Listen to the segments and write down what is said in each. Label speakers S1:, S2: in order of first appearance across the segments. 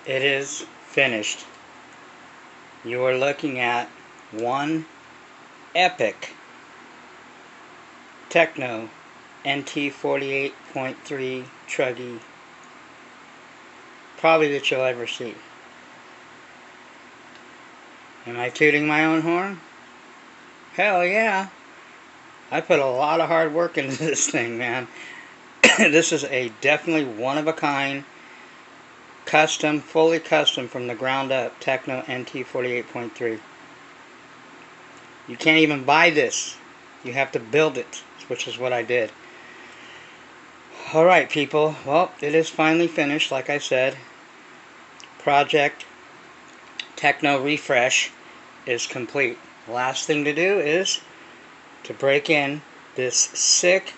S1: It is finished. You are looking at one epic Teckno nt48.3 truggy probably that you'll ever see. Am I tooting my own horn? Hell yeah. I put a lot of hard work into this thing, man. This is a definitely one-of-a-kind, custom, fully custom from the ground up Teckno nt48.3. You can't even buy this. You have to build it, which is what I did. Alright people, well, it is finally finished, like I said. Project Teckno Refresh is complete. Last thing to do is to break in this sick,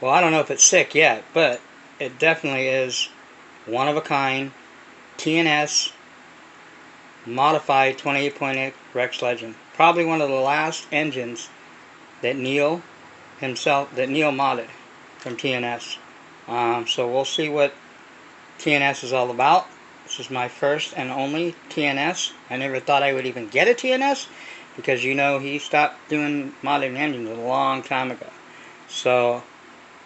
S1: well, I don't know if it's sick yet, but it definitely is one-of-a-kind TNS modified 28.8 Rex Legend. Probably one of the last engines that Neil modded from TNS. So we'll see what TNS is all about. This is my first and only TNS. I never thought I would even get a TNS because, you know, he stopped doing modding engines a long time ago. So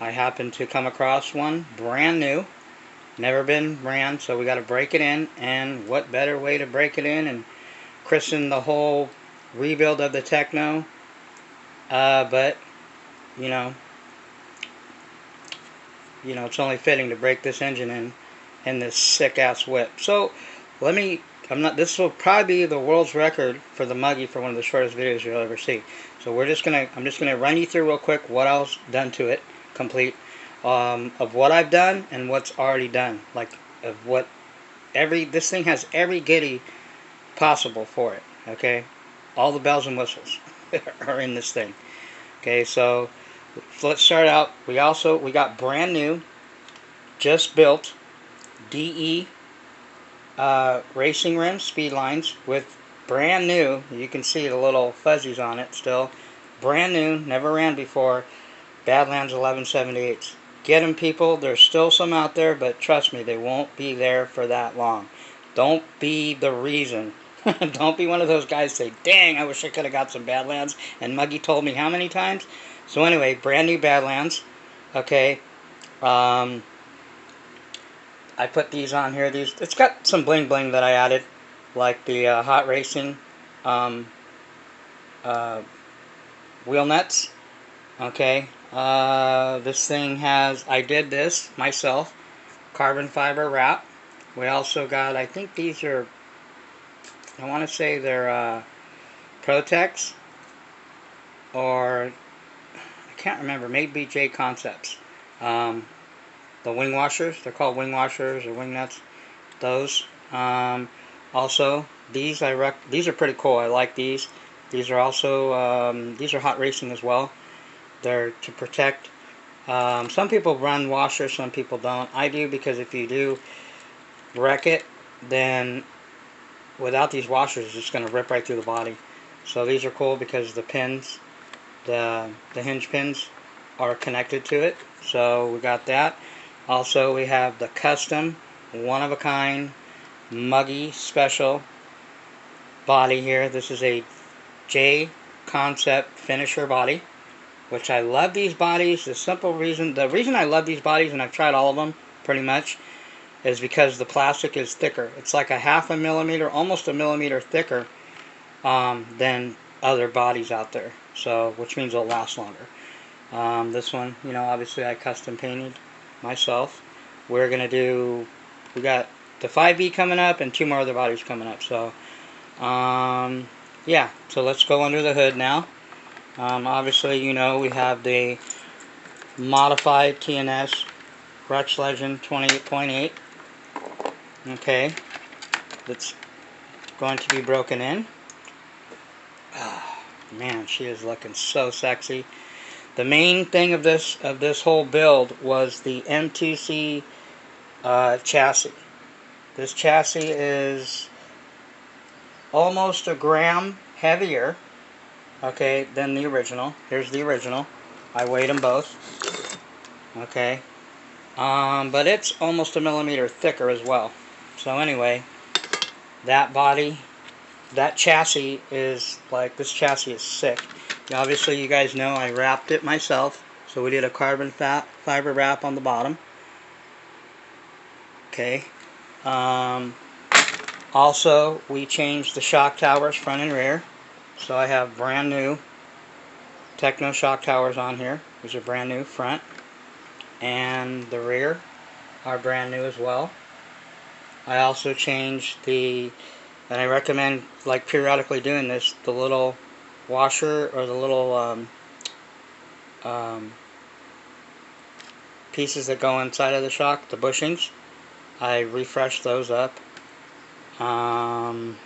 S1: I happened to come across one brand new. Never been ran, so we got to break it in. And what better way to break it in and christen the whole rebuild of the Teckno? But you know, it's only fitting to break this engine in this sick ass whip. So this will probably be the world's record for the Muggy for one of the shortest videos you'll ever see. So I'm just gonna run you through real quick what else done to it, complete, of what I've done and what's already done, like of what this thing has every goodie possible for it. Okay, all the bells and whistles are in this thing. Okay, so let's start out. We got brand new, just built DE racing rims, speed lines with brand new. You can see the little fuzzies on it still. Brand new, never ran before. Badlands 1178s. Get them, people. There's still some out there, but trust me, they won't be there for that long. Don't be the reason. Don't be one of those guys say, dang, I wish I could have got some Badlands. And Muggy told me how many times? So anyway, brand new Badlands. Okay. I put these on here. It's got some bling bling that I added, like the hot racing wheel nuts. Okay. This thing I did this myself, carbon fiber wrap. We also got, I think these are, I want to say they're Protex, or I can't remember, maybe J Concepts. The wing washers, they're called wing washers or wing nuts. Those. Also, these are pretty cool. I like these. These are also these are hot racing as well. They're to protect. Some people run washers, some people don't. I do, because if you do wreck it, then without these washers, it's just going to rip right through the body. So these are cool because the pins, the hinge pins, are connected to it. So we got that. Also, we have the custom, one-of-a-kind, Muggy special body here. This is a J Concept finisher body, which I love these bodies. The reason I love these bodies, and I've tried all of them pretty much, is because the plastic is thicker. It's like a half a millimeter, almost a millimeter thicker than other bodies out there. So, which means it'll last longer. This one, obviously I custom painted myself. We got the 5B coming up and 2 more other bodies coming up. So, yeah. So let's go under the hood now. Obviously, we have the modified TNS Rex Legend 28.8. Okay, that's going to be broken in. Oh, man, she is looking so sexy. The main thing of this whole build was the M2C chassis. This chassis is almost a gram heavier, okay, than the original. Here's the original. I weighed them both. Okay, but it's almost a millimeter thicker as well. So anyway, that body, that chassis is like, this chassis is sick. Obviously, you guys know I wrapped it myself. So we did a carbon fiber wrap on the bottom. Okay. Also, we changed the shock towers front and rear. So I have brand new Teckno shock towers on here. These are brand new front. And the rear are brand new as well. I also changed the, and I recommend like periodically doing this, the little washer or the little pieces that go inside of the shock, the bushings. I refreshed those up. Brand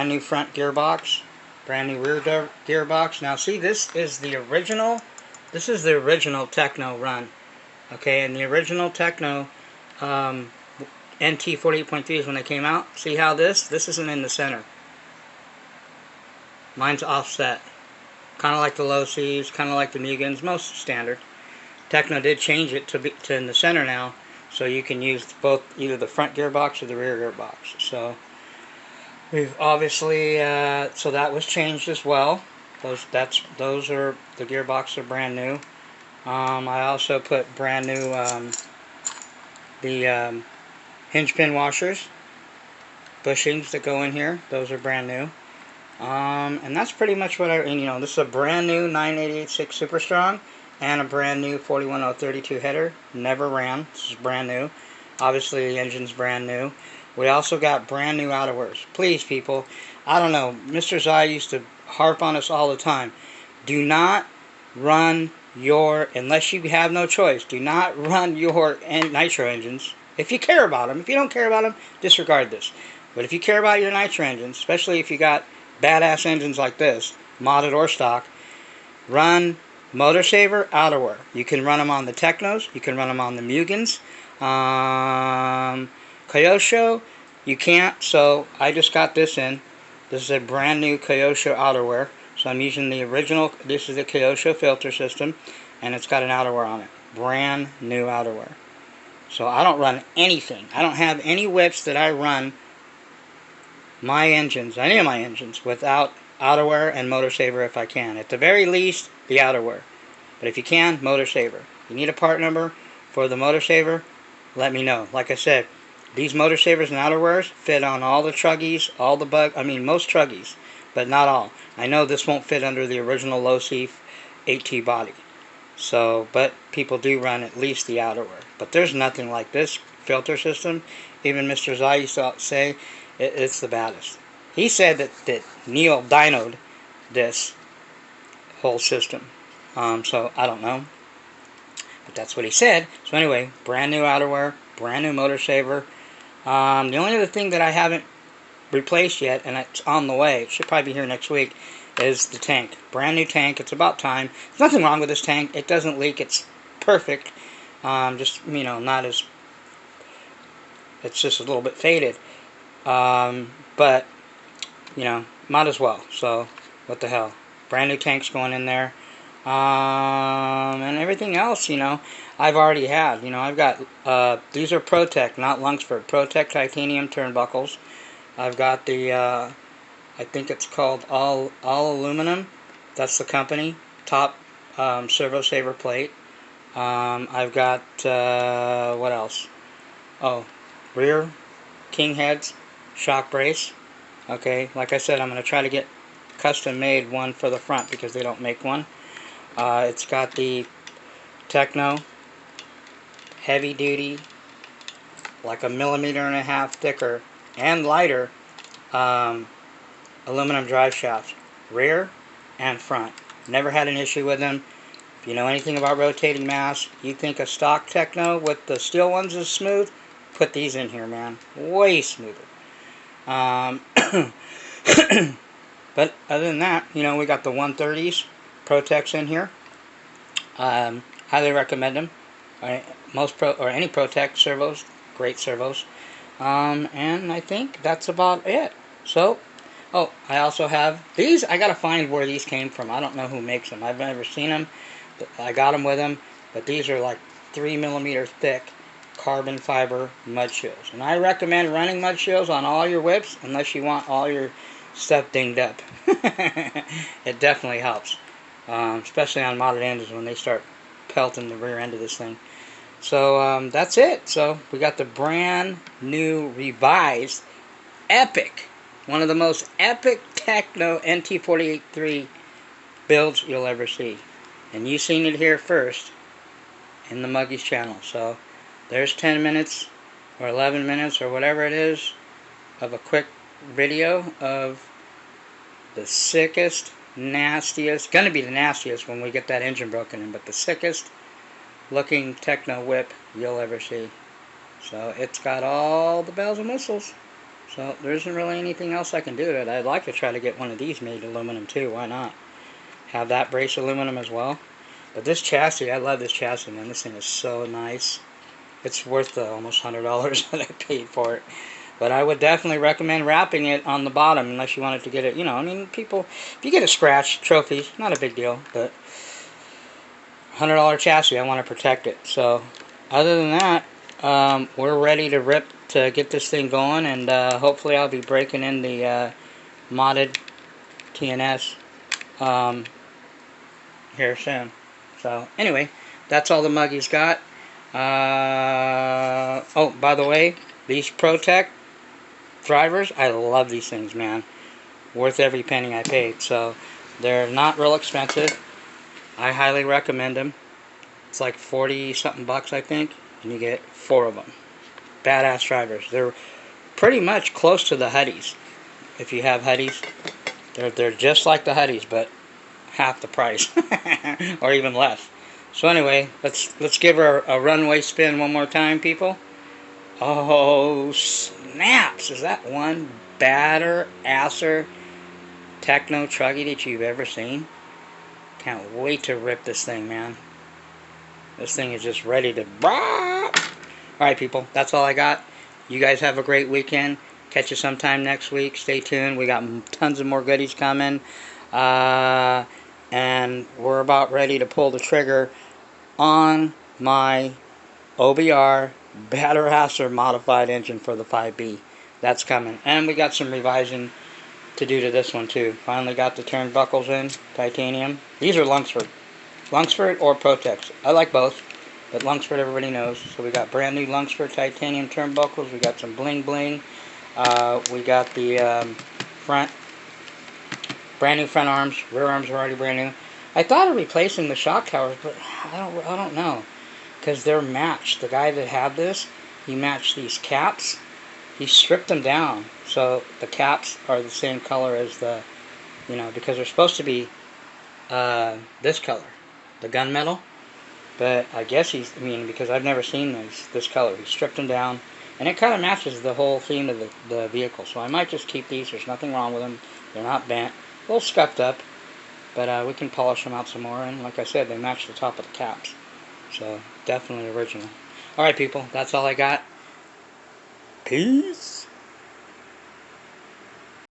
S1: new front gearbox, brand new rear gearbox. Now see, this is the original Teckno run. Okay, and the original Teckno nt48.3 is when they came out. See how this isn't in the center. Mine's offset. Kind of like the low C's, kind of like the Mugens, most standard. Teckno did change it to in the center now, so you can use both, either the front gearbox or the rear gearbox. So we've obviously, so that was changed as well. Those are, the gearbox are brand new. I also put brand new the hinge pin washers, bushings that go in here. Those are brand new. And that's pretty much what this is a brand new 988.6 Super Strong and a brand new 41032 header. Never ran. This is brand new. Obviously the engine's brand new. We also got brand new outerwears. Please, people, I don't know, Mr. Zai used to harp on us all the time. Do not run your, unless you have no choice, do not run your nitro engines. If you care about them. If you don't care about them, disregard this. But if you care about your nitro engines, especially if you got badass engines like this, modded or stock, run Motor Saver outerwear. You can run them on the Tecknos, you can run them on the Mugens. Kyosho, you can't, so I just got this in. This is a brand new Kyosho outerwear. So I'm using the original, this is the Kyosho filter system, and it's got an outerwear on it. Brand new outerwear. So I don't run anything. I don't have any whips that I run my engines, any of my engines, without outerwear and Motor Saver if I can. At the very least, the outerwear. But if you can, Motor Saver. You need a part number for the Motor Saver, let me know. Like I said, these Motor Savers and outerwears fit on all the truggies, most truggies, but not all. I know this won't fit under the original low C 8T body. So, but people do run at least the outerwear. But there's nothing like this filter system. Even Mr. Zai used to say it's the baddest. He said that Neil dynoed this whole system. So I don't know, but that's what he said. So anyway, brand new outerwear, brand new Motor Saver. The only other thing that I haven't replaced yet, and it's on the way, it should probably be here next week, is the tank. Brand new tank. It's about time. There's nothing wrong with this tank. It doesn't leak. It's perfect. Just, not as, it's just a little bit faded. But, might as well. So, what the hell. Brand new tanks going in there. And everything else, I've already had. I've got, these are ProTech, not Lungsford. ProTech titanium turnbuckles. I've got the, I think it's called All Aluminum. That's the company. Top servo saver plate. I've got, what else? Oh, rear king heads, shock brace. Okay, like I said, I'm going to try to get custom made one for the front because they don't make one. It's got the Teckno heavy duty, like 1.5 millimeters thicker and lighter aluminum drive shafts, rear and front. Never had an issue with them. If you know anything about rotating mass, you think a stock Teckno with the steel ones is smooth, put these in here, man. Way smoother. But other than that, we got the 130s, ProTechs in here. Highly recommend them. Any ProTech servos, great servos. And I think that's about it. So, I also have these. I gotta find where these came from. I don't know who makes them. I've never seen them. I got them with them, but these are like 3 millimeters thick, carbon fiber mud shields. And I recommend running mud shields on all your whips unless you want all your stuff dinged up. It definitely helps, especially on modded engines when they start pelting the rear end of this thing. So that's it. So we got the brand new revised epic, one of the most epic teckno nt48.3 builds you'll ever see. And you've seen it here first in the Muggies channel. So there's 10 minutes or 11 minutes or whatever it is of a quick video of the sickest, nastiest, gonna be the nastiest when we get that engine broken in, but the sickest looking teckno whip you'll ever see. So it's got all the bells and whistles. So there isn't really anything else I can do to it. I'd like to try to get one of these made aluminum too. Why not? Have that brace aluminum as well. But this chassis, I love this chassis, man. This thing is so nice. It's worth the almost $100 that I paid for it. But I would definitely recommend wrapping it on the bottom unless you wanted to get it, you know, I mean, people, if you get a scratch, trophies, not a big deal, but $100 chassis, I want to protect it. So other than that, we're ready to rip to get this thing going, and hopefully I'll be breaking in the modded TNS here soon. So anyway, that's all the Muggies got. Oh, by the way, these ProTech drivers, I love these things, man. Worth every penny I paid. So they're not real expensive. I highly recommend them. It's like 40 something bucks, I think, and you get 4 of them. Badass drivers. They're pretty much close to the Huddies. If you have Huddies, they're just like the Huddies, but half the price or even less. So anyway, let's give her a runway spin one more time, people. Oh snaps! Is that one badder-asser teckno truggy that you've ever seen? Can't wait to rip this thing, man. This thing is just ready to bop. Alright, people, that's all I got. You guys have a great weekend. Catch you sometime next week. Stay tuned. We got tons of more goodies coming. And we're about ready to pull the trigger on my OBR badder-asser modified engine for the 5B. That's coming. And we got some revising to do to this one too. Finally got the turnbuckles in, titanium. These are Lunsford. Lunsford or Protex. I like both, but Lunsford everybody knows. So we got brand new Lunsford titanium turnbuckles. We got some bling bling. We got the front, brand new front arms. Rear arms are already brand new. I thought of replacing the shock towers, but I don't know, because they're matched. The guy that had this, he matched these caps. He stripped them down, so the caps are the same color as the, you know, because they're supposed to be this color, the gunmetal. But I guess because I've never seen this color. He stripped them down, and it kind of matches the whole theme of the vehicle. So I might just keep these. There's nothing wrong with them. They're not bent. A little scuffed up, but we can polish them out some more. And like I said, they match the top of the caps. So definitely original. Alright, people, that's all I got. Peace.